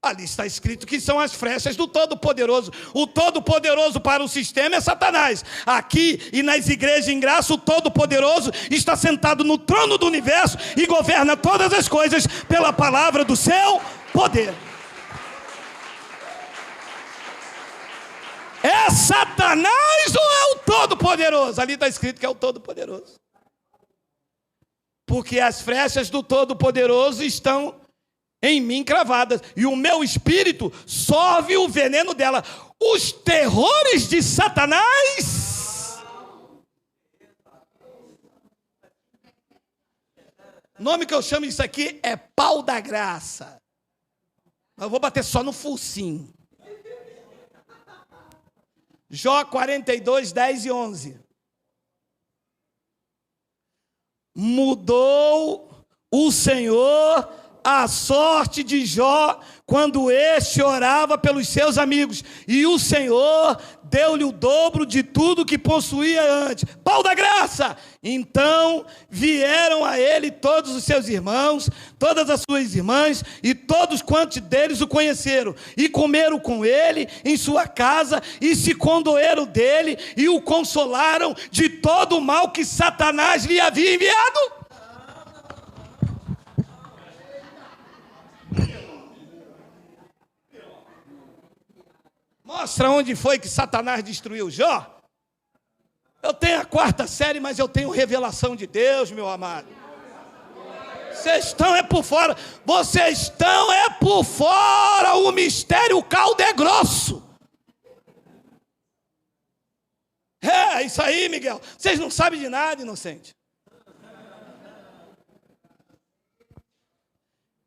Ali está escrito que são as flechas do Todo-Poderoso. O Todo-Poderoso para o sistema é Satanás. Aqui e nas igrejas em graça, o Todo-Poderoso está sentado no trono do universo e governa todas as coisas pela palavra do seu poder. É Satanás ou é o Todo-Poderoso? Ali está escrito que é o Todo-Poderoso. Porque as flechas do Todo-Poderoso estão em mim cravadas, e o meu espírito sorve o veneno dela. Os terrores de Satanás. O nome que eu chamo isso aqui é pau da graça. Mas eu vou bater só no focinho. Jó 42, 10 e 11. Mudou o Senhor a sorte de Jó quando este orava pelos seus amigos, e o Senhor deu-lhe o dobro de tudo que possuía antes. Pau da graça! Então vieram a ele todos os seus irmãos, todas as suas irmãs, e todos quantos deles o conheceram, e comeram com ele em sua casa, e se condoeram dele, e o consolaram de todo o mal que Satanás lhe havia enviado. Mostra onde foi que Satanás destruiu Jó. Eu tenho a 4ª série, mas eu tenho revelação de Deus, meu amado. Vocês estão é por fora. Vocês estão é por fora. O mistério, o caldo é grosso. É isso aí, Miguel. Vocês não sabem de nada, inocente.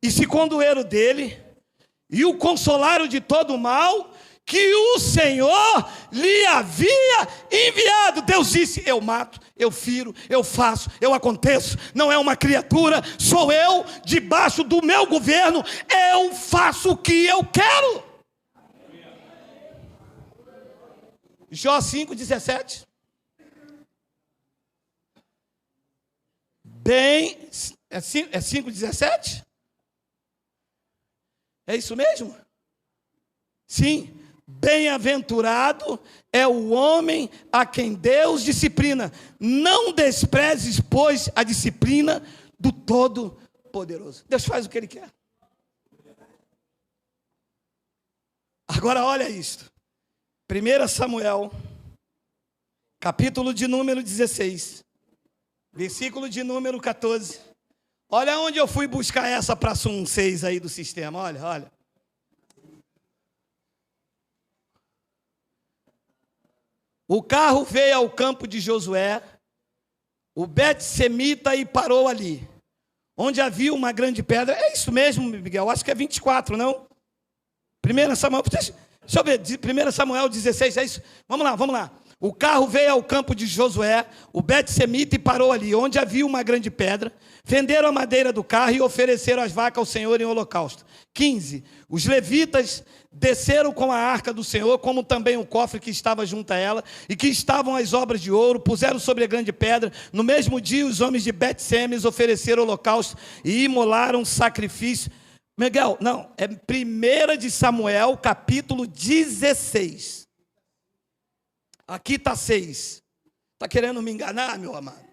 E se condoeram dele, e o consolaram de todo o mal que o Senhor lhe havia enviado. Deus disse: eu mato, eu firo, eu faço, eu aconteço. Não é uma criatura, sou eu, debaixo do meu governo, eu faço o que eu quero. Jó 5,17. Bem, é 5,17? É isso mesmo? Sim. Bem-aventurado é o homem a quem Deus disciplina. Não desprezes, pois, a disciplina do Todo-Poderoso. Deus faz o que Ele quer. Agora olha isto. 1 Samuel, capítulo de número 16, versículo de número 14. Olha onde eu fui buscar essa para Sum 6 aí do sistema. Olha. O carro veio ao campo de Josué, o Bet-Semita, e parou ali, onde havia uma grande pedra. É isso mesmo, Miguel? Acho que é 24, não? 1 Samuel, deixa eu ver, 1 Samuel 16, é isso? Vamos lá. O carro veio ao campo de Josué, o Bet-Semita, e parou ali, onde havia uma grande pedra. Fenderam a madeira do carro e ofereceram as vacas ao Senhor em holocausto. 15. Os levitas desceram com a arca do Senhor, como também o cofre que estava junto a ela, e que estavam as obras de ouro, puseram sobre a grande pedra. No mesmo dia, os homens de Bet-Semes ofereceram holocausto e imolaram sacrifício. Miguel, não, é 1 de Samuel, capítulo 16. Aqui está 6. Está querendo me enganar, meu amado?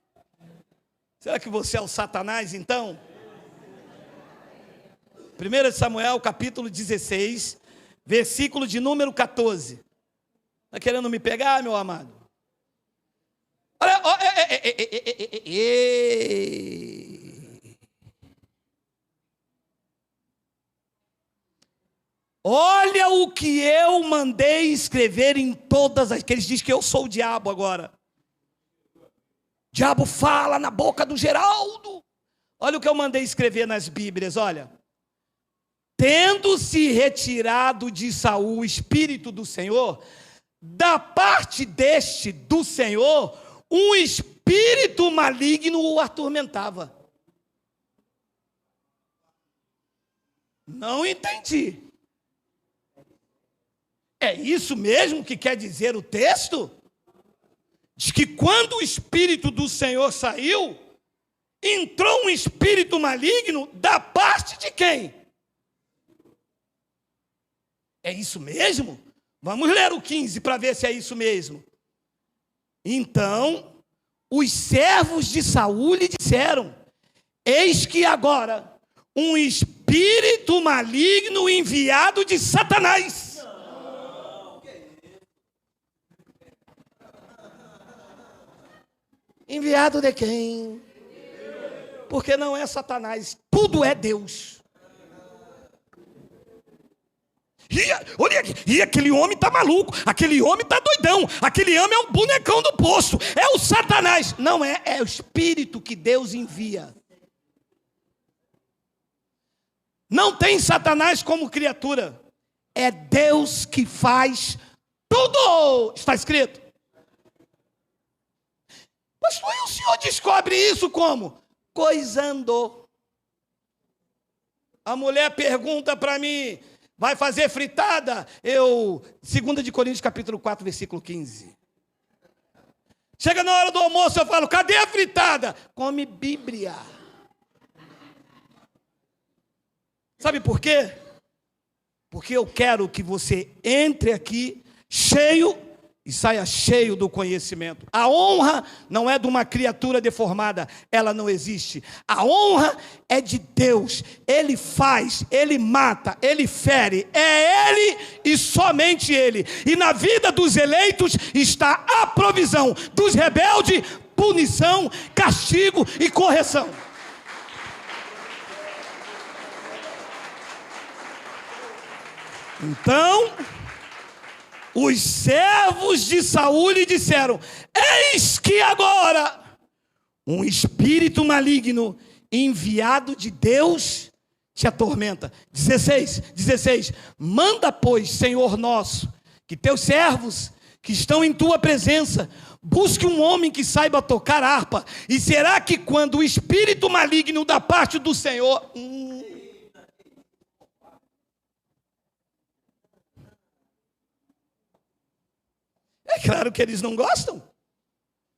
Será que você é o Satanás, então? 1 de Samuel, capítulo 16, versículo de número 14. Está querendo me pegar, meu amado? Olha, olha o que eu mandei escrever em todas as... que eles dizem que eu sou o diabo agora. O diabo fala na boca do Geraldo. Olha o que eu mandei escrever nas Bíblias, olha. Tendo-se retirado de Saul o Espírito do Senhor, da parte deste do Senhor, um espírito maligno o atormentava. Não entendi. É isso mesmo que quer dizer o texto? Diz que quando o Espírito do Senhor saiu, entrou um espírito maligno da parte de quem? É isso mesmo? Vamos ler o 15 para ver se é isso mesmo. Então, os servos de Saul lhe disseram: eis que agora um espírito maligno enviado de Satanás. Enviado de quem? Porque não é Satanás, tudo é Deus. olha aqui, e aquele homem está maluco, aquele homem está doidão, aquele homem é um bonecão do poço, é o Satanás. Não é, é o Espírito que Deus envia. Não tem Satanás como criatura. É Deus que faz tudo. Está escrito. Pastor, e o senhor descobre isso como? Coisando. A mulher pergunta para mim, vai fazer fritada? 2 de Coríntios capítulo 4, versículo 15. Chega na hora do almoço, eu falo, cadê a fritada? Come Bíblia. Sabe por quê? Porque eu quero que você entre aqui cheio e saia cheio do conhecimento. A honra não é de uma criatura deformada, ela não existe. A honra é de Deus. Ele faz, Ele mata, Ele fere. É Ele e somente Ele. E na vida dos eleitos está a provisão. Dos rebeldes, punição, castigo e correção. Então, os servos de Saul lhe disseram, eis que agora um espírito maligno enviado de Deus te atormenta. 16, manda, pois, Senhor nosso, que teus servos que estão em tua presença, busque um homem que saiba tocar harpa, e será que quando o espírito maligno da parte do Senhor... É claro que eles não gostam.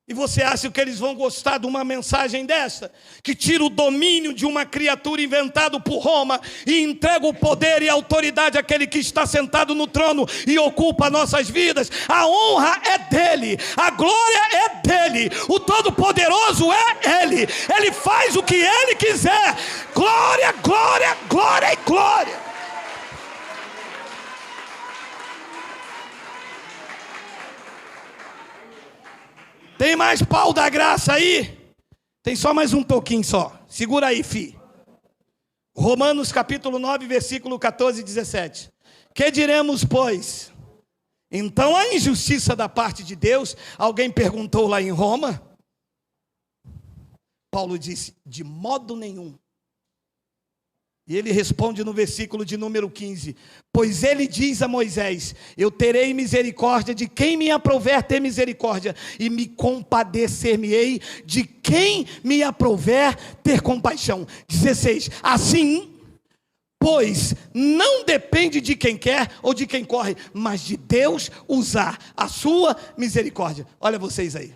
E você acha que eles vão gostar de uma mensagem desta? Que tira o domínio de uma criatura inventada por Roma e entrega o poder e a autoridade àquele que está sentado no trono e ocupa nossas vidas. A honra é dele, a glória é dele, o Todo-Poderoso é ele. Ele faz o que ele quiser. Glória, glória, glória e glória. Tem mais pau da graça aí? Tem só mais um toquinho só. Segura aí, fi. Romanos capítulo 9, versículo 14 e 17. Que diremos, pois? Então a injustiça da parte de Deus, alguém perguntou lá em Roma. Paulo disse, de modo nenhum. E ele responde no versículo de número 15, pois ele diz a Moisés, eu terei misericórdia de quem me aprouver ter misericórdia, e me compadecer-me-ei de quem me aprouver ter compaixão. 16, assim, pois não depende de quem quer ou de quem corre, mas de Deus usar a sua misericórdia. Olha vocês aí.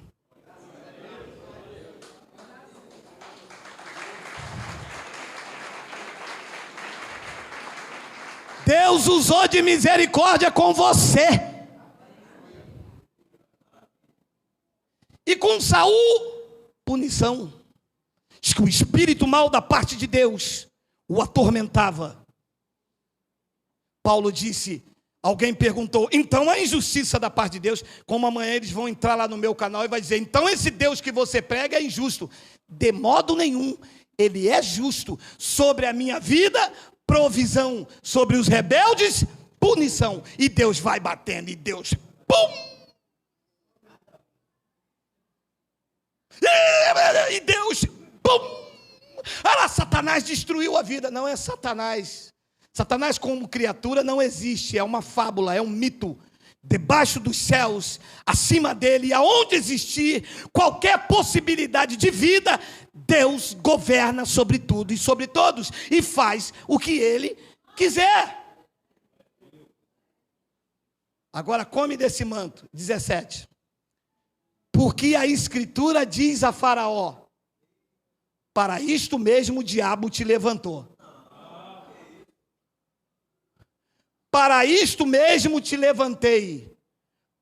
Deus usou de misericórdia com você. E com Saul, punição. Diz que o espírito mau da parte de Deus o atormentava. Paulo disse, alguém perguntou, então a injustiça da parte de Deus, como amanhã eles vão entrar lá no meu canal e vai dizer, então esse Deus que você prega é injusto. De modo nenhum, ele é justo sobre a minha vida, provisão, sobre os rebeldes, punição. E Deus vai batendo, e Deus, pum! E Deus, pum! Olha lá, Satanás destruiu a vida. Não é Satanás. Satanás como criatura não existe, é uma fábula, é um mito. Debaixo dos céus, acima dele, aonde existir qualquer possibilidade de vida, Deus governa sobre tudo e sobre todos, e faz o que ele quiser. Agora come desse manto. 17. Porque a Escritura diz a Faraó, para isto mesmo o diabo te levantou. Para isto mesmo te levantei,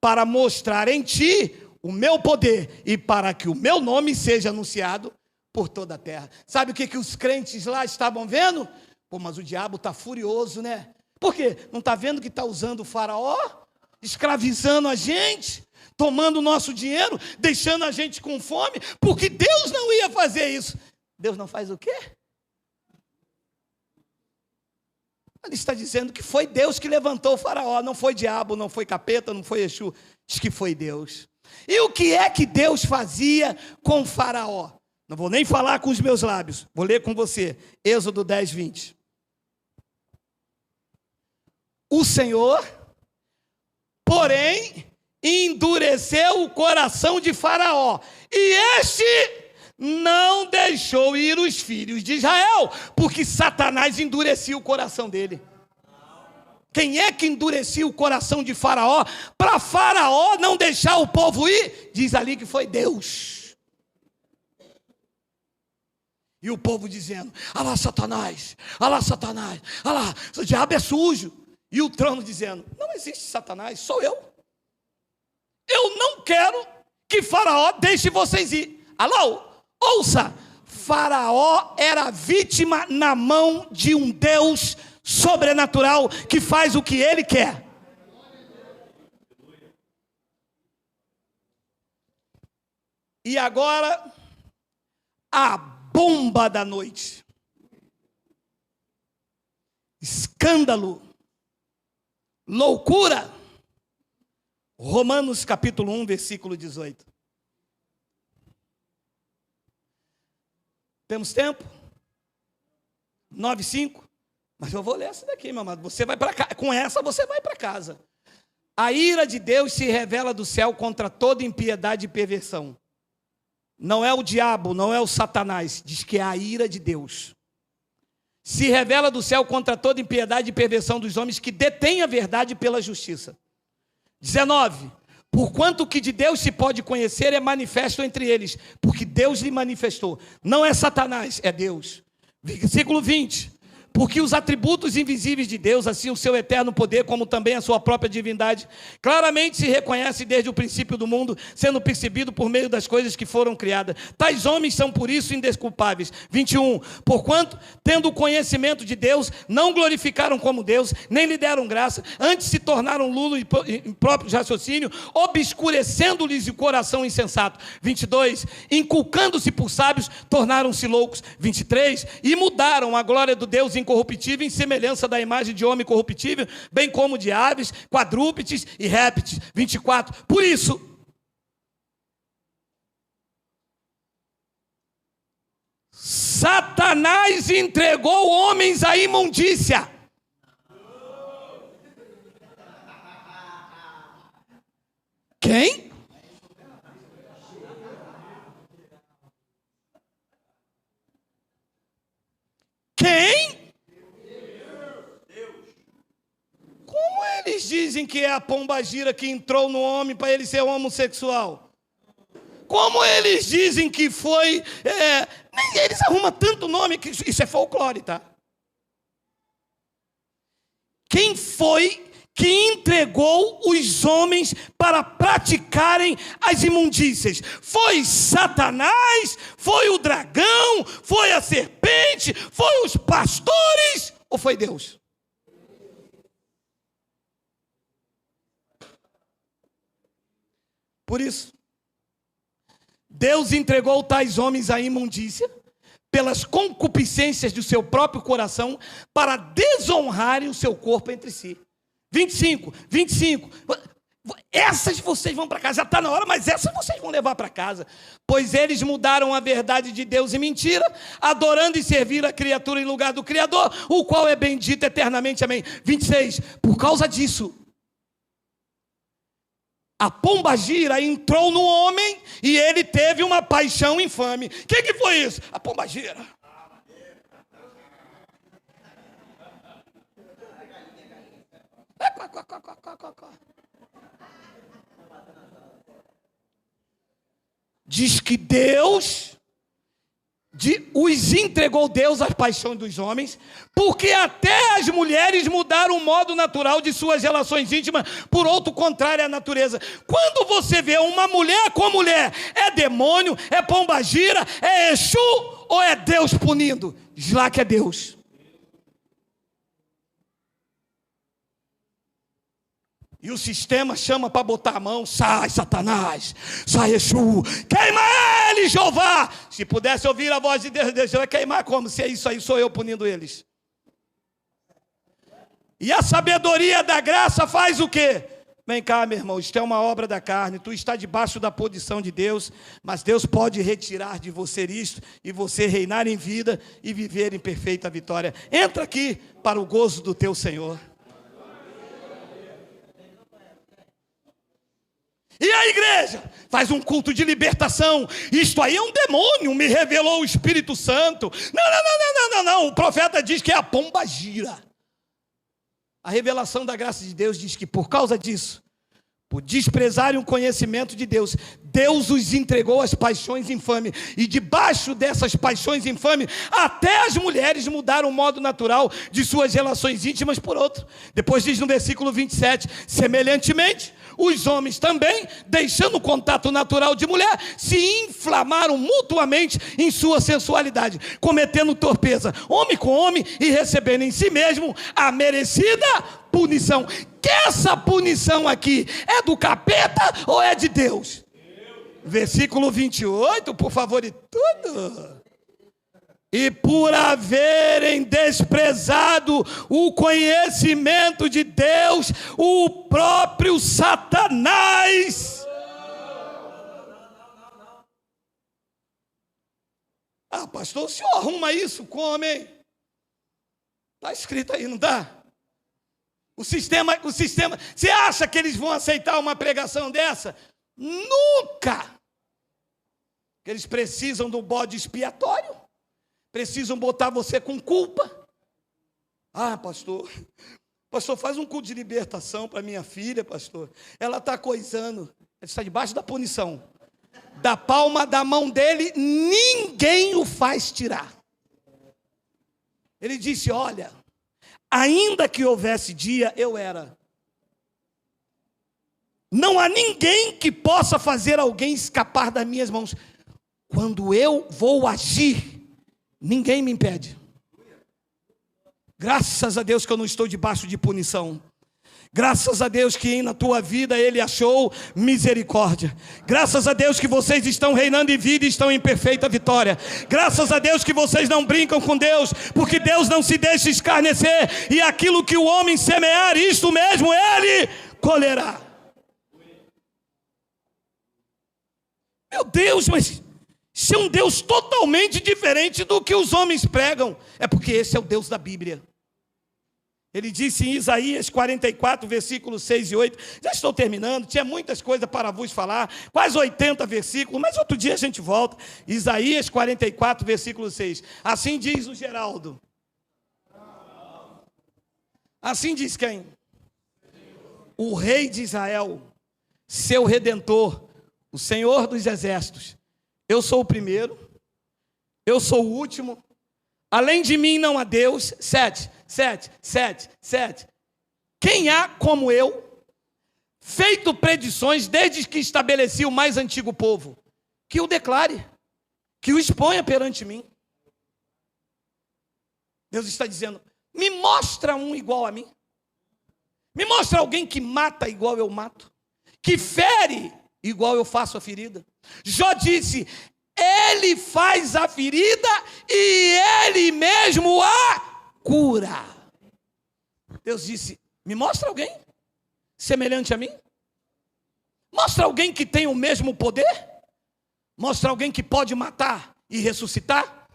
para mostrar em ti o meu poder e para que o meu nome seja anunciado por toda a terra. Sabe o que os crentes lá estavam vendo? Pô, mas o diabo está furioso, né? Por quê? Não está vendo que está usando o Faraó? Escravizando a gente, tomando o nosso dinheiro, deixando a gente com fome, porque Deus não ia fazer isso. Deus não faz o quê? Ele está dizendo que foi Deus que levantou o faraó, não foi diabo, não foi capeta, não foi Exu, diz que foi Deus. E o que é que Deus fazia com o faraó? Não vou nem falar com os meus lábios, vou ler com você, Êxodo 10, 20. O Senhor, porém, endureceu o coração de Faraó, e este não deixou ir os filhos de Israel, porque Satanás endurecia o coração dele. Quem é que endurecia o coração de Faraó, para Faraó não deixar o povo ir? Diz ali que foi Deus. E o povo dizendo, olha lá Satanás, olha lá Satanás, olha lá, o diabo é sujo. E o trono dizendo, não existe Satanás, sou eu. Eu não quero que Faraó deixe vocês ir. Alô, ouça, Faraó era vítima na mão de um Deus sobrenatural que faz o que ele quer. E agora, a bomba da noite. Escândalo. Loucura. Romanos capítulo 1, versículo 18. Temos tempo? 9:5. Mas eu vou ler essa daqui, meu amado. Você vai para casa. Com essa você vai para casa. A ira de Deus se revela do céu contra toda impiedade e perversão. Não é o diabo, não é o Satanás. Diz que é a ira de Deus. Se revela do céu contra toda impiedade e perversão dos homens que detêm a verdade pela justiça. 19. Porquanto o que de Deus se pode conhecer é manifesto entre eles, porque Deus lhe manifestou. Não é Satanás, é Deus. Versículo 20. Porque os atributos invisíveis de Deus, assim o seu eterno poder, como também a sua própria divindade, claramente se reconhece desde o princípio do mundo, sendo percebido por meio das coisas que foram criadas. Tais homens são por isso indesculpáveis. 21. Porquanto, tendo o conhecimento de Deus, não glorificaram como Deus, nem lhe deram graça, antes se tornaram nulo em próprio raciocínio, obscurecendo-lhes o coração insensato. 22. Inculcando-se por sábios, tornaram-se loucos. 23. E mudaram a glória do Deus incorruptível em semelhança da imagem de homem corruptível, bem como de aves, quadrúpedes e répteis. 24. Por isso, Satanás entregou homens à imundícia. Quem? Quem? Como eles dizem que é a pombagira que entrou no homem para ele ser homossexual? Como eles dizem que foi... eles arrumam tanto nome que isso é folclore, tá? Quem foi que entregou os homens para praticarem as imundícias? Foi Satanás? Foi o dragão? Foi a serpente? Foi os pastores? Ou foi Deus? Por isso, Deus entregou tais homens à imundícia pelas concupiscências do seu próprio coração para desonrarem o seu corpo entre si. 25. Essas vocês vão para casa, já está na hora, mas essas vocês vão levar para casa. Pois eles mudaram a verdade de Deus em mentira, adorando e servindo a criatura em lugar do Criador, o qual é bendito eternamente, amém. 26, por causa disso, a pombagira entrou no homem e ele teve uma paixão infame. O que foi isso? A pombagira. Diz que Deus os entregou Deus às paixões dos homens, porque até as mulheres mudaram o modo natural de suas relações íntimas por outro contrário à natureza. Quando você vê uma mulher com mulher, é demônio, é pombagira, é Exu ou é Deus punindo? Diz lá que é Deus. E o sistema chama para botar a mão, sai Satanás, sai Exu, queima ele, Jeová. Se pudesse ouvir a voz de Deus, Deus vai queimar como? Se é isso aí, sou eu punindo eles. E a sabedoria da graça faz o quê? Vem cá, meu irmão, isto é uma obra da carne, tu está debaixo da posição de Deus, mas Deus pode retirar de você isto, e você reinar em vida e viver em perfeita vitória. Entra aqui para o gozo do teu Senhor. E a igreja faz um culto de libertação. Isto aí é um demônio, me revelou o Espírito Santo. Não. O profeta diz que é a pomba gira. A revelação da graça de Deus diz que por causa disso, por desprezarem o conhecimento de Deus, Deus os entregou às paixões infames. E debaixo dessas paixões infames, até as mulheres mudaram o modo natural de suas relações íntimas por outro. Depois diz no versículo 27, semelhantemente, os homens também, deixando o contato natural de mulher, se inflamaram mutuamente em sua sensualidade, cometendo torpeza, homem com homem, e recebendo em si mesmo a merecida punição. Que essa punição aqui é do capeta ou é de Deus? Versículo 28, por favor, e tudo. E por haverem desprezado o conhecimento de Deus, o próprio Satanás. Ah, pastor, o senhor arruma isso como, hein? Está escrito aí, não está? O sistema, você acha que eles vão aceitar uma pregação dessa? Nunca! Eles precisam do bode expiatório. Precisam botar você com culpa. Ah, pastor, faz um culto de libertação para minha filha, pastor. Ela está coisando, ela está debaixo da punição. Da palma da mão dele, ninguém o faz tirar. Ele disse, olha, ainda que houvesse dia, eu era. Não há ninguém que possa fazer alguém escapar das minhas mãos. Quando eu vou agir, ninguém me impede. Graças a Deus que eu não estou debaixo de punição. Graças a Deus que na tua vida Ele achou misericórdia. Graças a Deus que vocês estão reinando em vida e estão em perfeita vitória. Graças a Deus que vocês não brincam com Deus, porque Deus não se deixa escarnecer. E aquilo que o homem semear, isto mesmo Ele colherá. Meu Deus, mas isso é um Deus totalmente diferente do que os homens pregam. É porque esse é o Deus da Bíblia. Ele disse em Isaías 44, versículos 6 e 8. Já estou terminando, tinha muitas coisas para vos falar. Quase 80 versículos, mas outro dia a gente volta. Isaías 44, versículo 6. Assim diz o Geraldo. Assim diz quem? O Rei de Israel, seu Redentor, o Senhor dos Exércitos. Eu sou o primeiro, eu sou o último, além de mim não há Deus. 7. Quem há como eu, feito predições desde que estabeleci o mais antigo povo, que o declare, que o exponha perante mim. Deus está dizendo, me mostra um igual a mim, me mostra alguém que mata igual eu mato, que fere igual eu faço a ferida. Jó disse, Ele faz a ferida e Ele mesmo a cura. Deus disse, me mostra alguém semelhante a mim. Mostra alguém que tem o mesmo poder. Mostra alguém que pode matar e ressuscitar.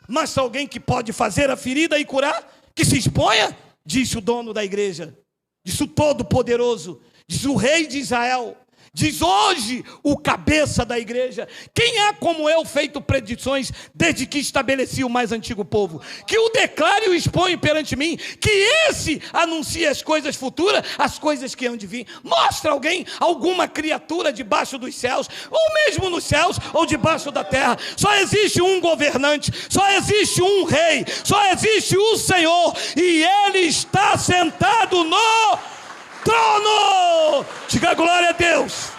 Mostra alguém que pode fazer a ferida e curar. Que se exponha, disse o dono da igreja. Disse o Todo-Poderoso. Disse o Rei de Israel. Diz hoje o cabeça da igreja, quem há como eu feito predições desde que estabeleci o mais antigo povo, que o declare e o expõe perante mim, que esse anuncie as coisas futuras, as coisas que hão de vir. Mostra alguém, alguma criatura debaixo dos céus, ou mesmo nos céus, ou debaixo da terra. Só existe um governante, só existe um rei, só existe o Senhor, e Ele está sentado no trono. Diga glória a Deus.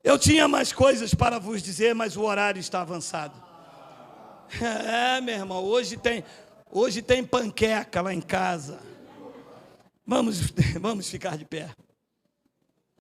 Eu tinha mais coisas para vos dizer, mas o horário está avançado. Meu irmão, hoje tem panqueca lá em casa. Vamos ficar de pé.